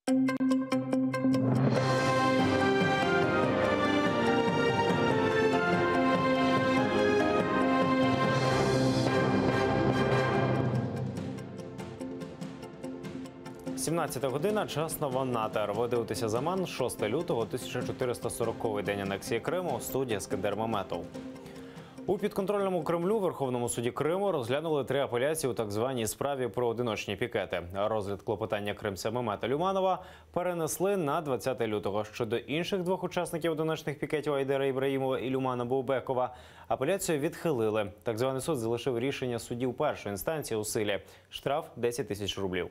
«17 година. Час новин на ТР». Ви дивитеся «Заман». 6 лютого, 1440-й день анексії Криму. Студія Ескандер Меметов. У підконтрольному Кремлю Верховному суді Криму розглянули 3 апеляції у так званій справі про одиночні пікети. Розгляд клопотання кримця Мемета Люманова перенесли на 20 лютого. Щодо інших 2 учасників одиночних пікетів Айдера Ібраїмова і Люмана Баубекова апеляцію відхилили. Так званий суд залишив рішення суддів першої інстанції у силі. Штраф – 10 тисяч рублів.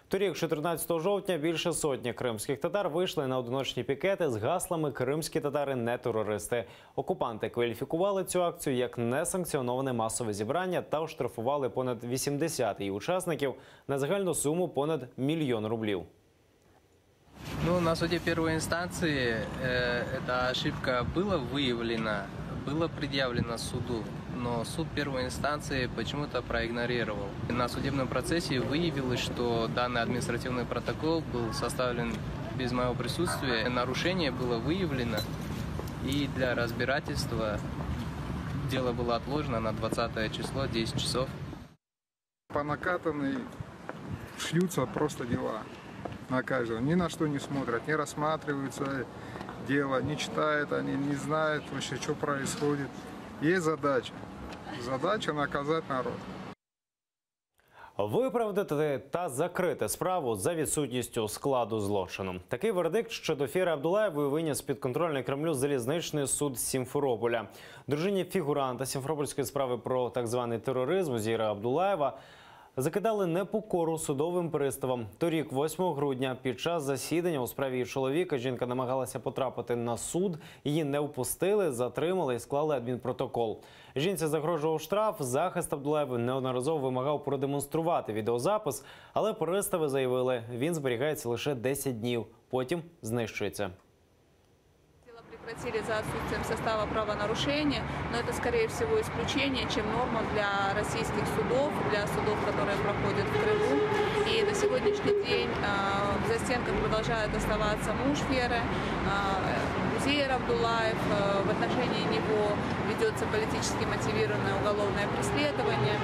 Торік, 14 жовтня, більше сотні кримських татар вийшли на одиночні пікети з гаслами «Кримські татари не терористи». Окупанти кваліфікували цю акцію як несанкціоноване масове зібрання та оштрафували понад 80 її учасників на загальну суму понад 1 мільйон рублів. На суде первой инстанции эта ошибка была выявлена, было предъявлено суду, но суд первой инстанции почему-то проигнорировал. На судебном процессе выявилось, что данный административный протокол был составлен без моего присутствия. Нарушение было выявлено, и для разбирательства дело было отложено на 20 число, 10 часов. По накатанной шьются просто дела на каждого. Ни на что не смотрят, не рассматриваются дело, не читают, они не знают вообще, что происходит. Есть задача. Задача наказать народ. Виправдати та закрити справу за відсутністю складу злочину. Такий вердикт щодо Фєри Абдулаєвої виніс підконтрольний Кремлю залізничний суд Сімферополя. Дружині фігуранта сімферопольської справи про так званий тероризм Зіра Абдулаєва закидали непокору судовим приставам. Торік, 8 грудня, під час засідання у справі її чоловіка жінка намагалася потрапити на суд. Її не впустили, затримали і склали адмінпротокол. Жінці загрожував штраф. Захист Абдулаєва неодноразово вимагав продемонструвати відеозапис, але пристави заявили, він зберігається лише 10 днів, потім знищується. Прекратили за отсутствием состава правонарушения, но это, скорее всего, исключение, чем норма для российских судов, для судов, которые проходят в Крыму. И на сегодняшний день в застенках продолжает оставаться муж Феры, Зейр Абдулаев. В отношении него ведется политически мотивированное уголовное преследование.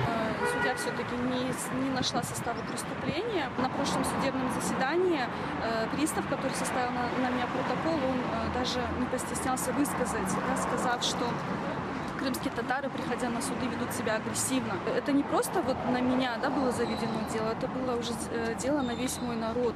Судья все-таки не нашла состава преступления. На прошлом судебном заседании пристав, который составил на меня протокол, он даже не постеснялся высказать, сказав, что крымские татары, приходя на суды, ведут себя агрессивно. Это не просто вот на меня было заведено дело, это было уже дело на весь мой народ.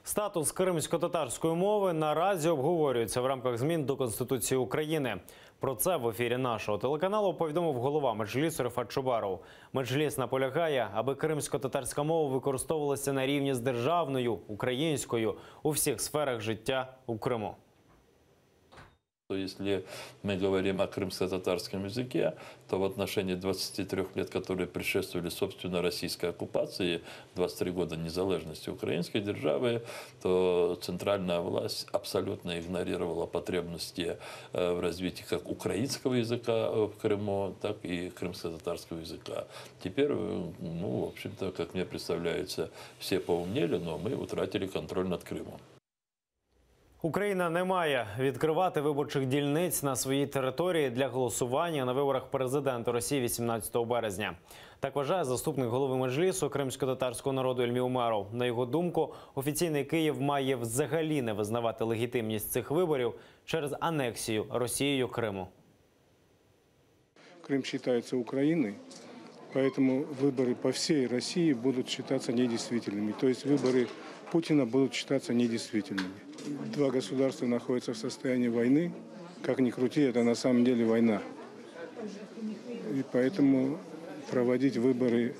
Статус кримсько-татарської мови наразі обговорюється в рамках змін до Конституції України. Про це в ефірі нашого телеканалу повідомив голова Меджлісу Рефат Чубаров. Меджліс наполягає, аби кримсько-татарська мова використовувалася на рівні з державною, українською, у всіх сферах життя у Криму. Если мы говорим о крымско-татарском языке, то в отношении 23 лет, которые предшествовали, собственно, российской оккупации, 23 года незалежности украинской державы, то центральная власть абсолютно игнорировала потребности в развитии как украинского языка в Крыму, так и крымско-татарского языка. Теперь, в общем-то, как мне представляется, все поумнели, но мы утратили контроль над Крымом. Україна не має відкривати виборчих дільниць на своїй території для голосування на виборах президента Росії 18 березня. Так вважає заступник голови Меджлісу кримсько-татарського народу Ільмі Умеров. На його думку, офіційний Київ має взагалі не визнавати легітимність цих виборів через анексію Росією Криму. Крым считается Украиной, поэтому выборы по всей России будут считаться недействительными. То есть выборы Путина будут считаться недействительными. 2 государства находятся в состоянии войны. Как ни крути, это на самом деле война. И поэтому проводить выборы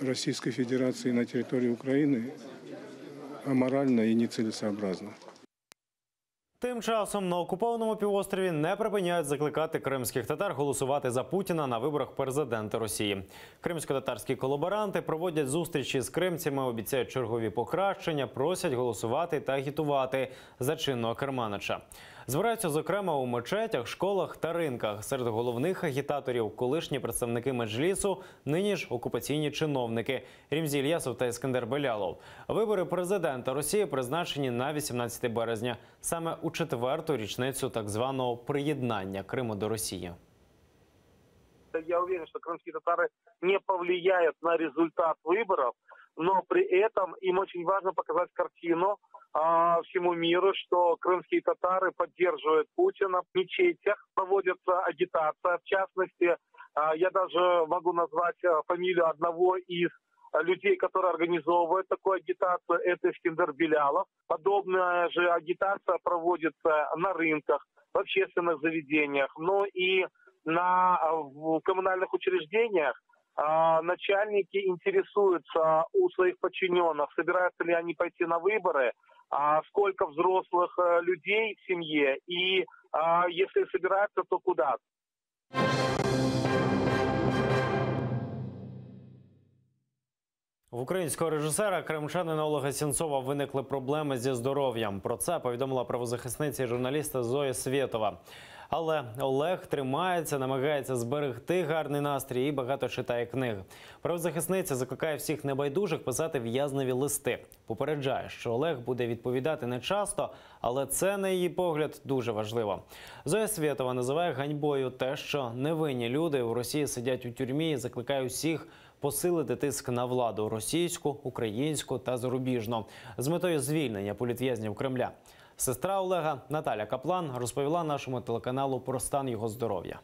Российской Федерации на территории Украины аморально и нецелесообразно. Тим часом на окупованому півострові не припиняють закликати кримських татар голосувати за Путіна на виборах президента Росії. Кримсько-татарські колаборанти проводять зустрічі з кримцями, обіцяють чергові покращення, просять голосувати та агітувати за чинного керманича. Збираються, зокрема, у мечетях, школах та ринках. Серед головних агітаторів – колишні представники Меджлісу, нині ж окупаційні чиновники Ремзі Ільясов та Ескандер Белялов. Вибори президента Росії призначені на 18 березня, саме у 4-ту річницю так званого приєднання Криму до Росії. Я уверен, что крымские татары не повлияют на результат выборов, но при этом им очень важно показать картину всему миру, что крымские татары поддерживают Путина. В мечетях проводится агитация. В частности, я даже могу назвать фамилию одного из людей, которые организовывают такую агитацию, это Ескандер Белялов. Подобная же агитация проводится на рынках, в общественных заведениях, но и в коммунальных учреждениях начальники интересуются у своих подчиненных, собираются ли они пойти на выборы, сколько взрослых людей в семье и если собираются, то куда. В українського режисера кримчанина Олега Сенцова виникли проблеми зі здоров'ям. Про це повідомила правозахисниця і журналістка Зоя Свєтова. Але Олег тримається, намагається зберегти гарний настрій і багато читає книг. Правозахисниця закликає всіх небайдужих писати в'язневі листи. Попереджає, що Олег буде відповідати не часто, але це, на її погляд, дуже важливо. Зоя Свєтова називає ганьбою те, що невинні люди у Росії сидять у тюрмі, і закликає усіх посилити тиск на владу – російську, українську та зарубіжну – з метою звільнення політв'язнів Кремля. Сестра Олега Наталя Каплан розповіла нашому телеканалу про стан його здоров'я.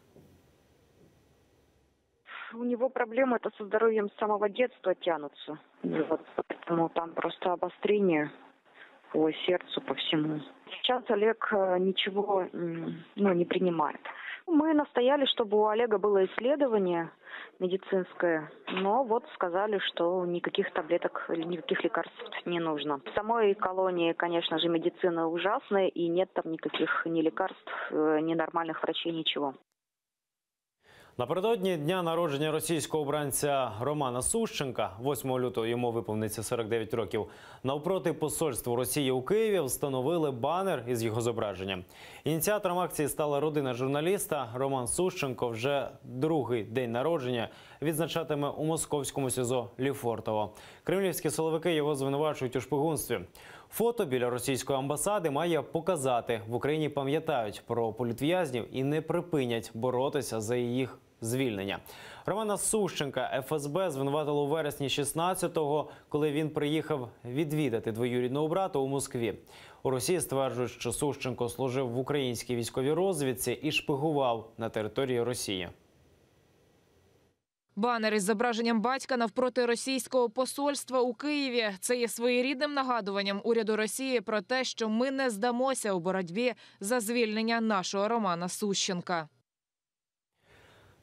У него проблемы со здоровьем с самого детства тянутся. Поэтому там просто обострение по сердцу, по всему. Сейчас Олег ничего не принимает. Мы настояли, чтобы у Олега было исследование медицинское, но вот сказали, что никаких таблеток или никаких лекарств не нужно. В самой колонии, конечно же, медицина ужасная, и нет там никаких ни лекарств, ни нормальных врачей, ничего. Напередодні дня народження російського обранця Романа Сущенка, 8 лютого йому виповниться 49 років, навпроти посольства Росії у Києві встановили банер із його зображенням. Ініціатором акції стала родина журналіста. Роман Сущенко вже другий день народження відзначатиме у московському СІЗО Лефортово. Кремлівські силовики його звинувачують у шпигунстві. Фото біля російської амбасади має показати, в Україні пам'ятають про політв'язнів і не припинять боротися за їх звільнення. Романа Сущенка ФСБ звинуватило у вересні 16-го, коли він приїхав відвідати двоюрідного брата у Москві. У Росії стверджують, що Сущенко служив в українській військовій розвідці і шпигував на території Росії. Банер із зображенням батька навпроти російського посольства у Києві – це є своєрідним нагадуванням уряду Росії про те, що ми не здамося у боротьбі за звільнення нашого Романа Сущенка.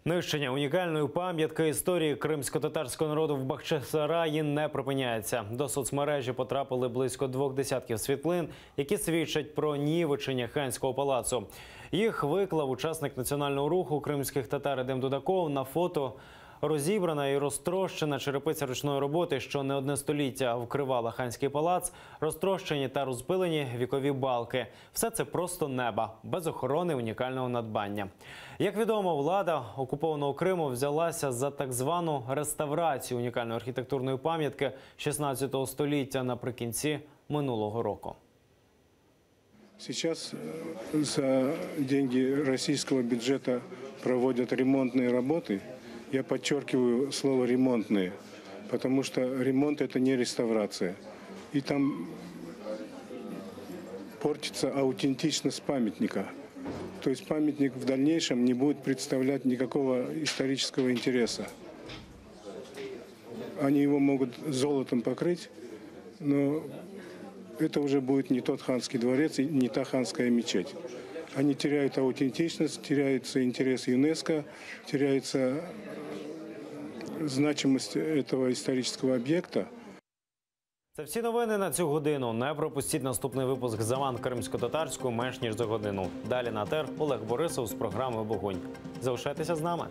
Нищення унікальної пам'ятки історії кримсько-татарського народу в Бахчисараї не припиняється. До соцмережі потрапили близько 2 десятків світлин, які свідчать про нівечення ханського палацу. Їх виклав учасник національного руху кримських татар Едем Дудаков. На фото розібрана і розтрощена черепиця ручної роботи, що не одне століття вкривала ханський палац, розтрощені та розпилені вікові балки. Все це просто неба, без охорони унікального надбання. Як відомо, влада окупованого Криму взялася за так звану реставрацію унікальної архітектурної пам'ятки 16 століття наприкінці минулого року. Сейчас за деньги российского бюджета проводят ремонтные работы. Я подчеркиваю слово «ремонтные», потому что ремонт – это не реставрация. И там портится аутентичность памятника. То есть памятник в дальнейшем не будет представлять никакого исторического интереса. Они его могут золотом покрыть, но это уже будет не тот ханский дворец и не та ханская мечеть. Они теряют аутентичность, теряется интерес ЮНЕСКО, теряется значимость этого исторического объекта. Це всі новини на цю годину. Не пропустіть наступний випуск «Заман кримсько-татарську» менш ніж за годину. Далі на ТЕР Олег Борисов з програми «Вогонь». Залишайтеся з нами.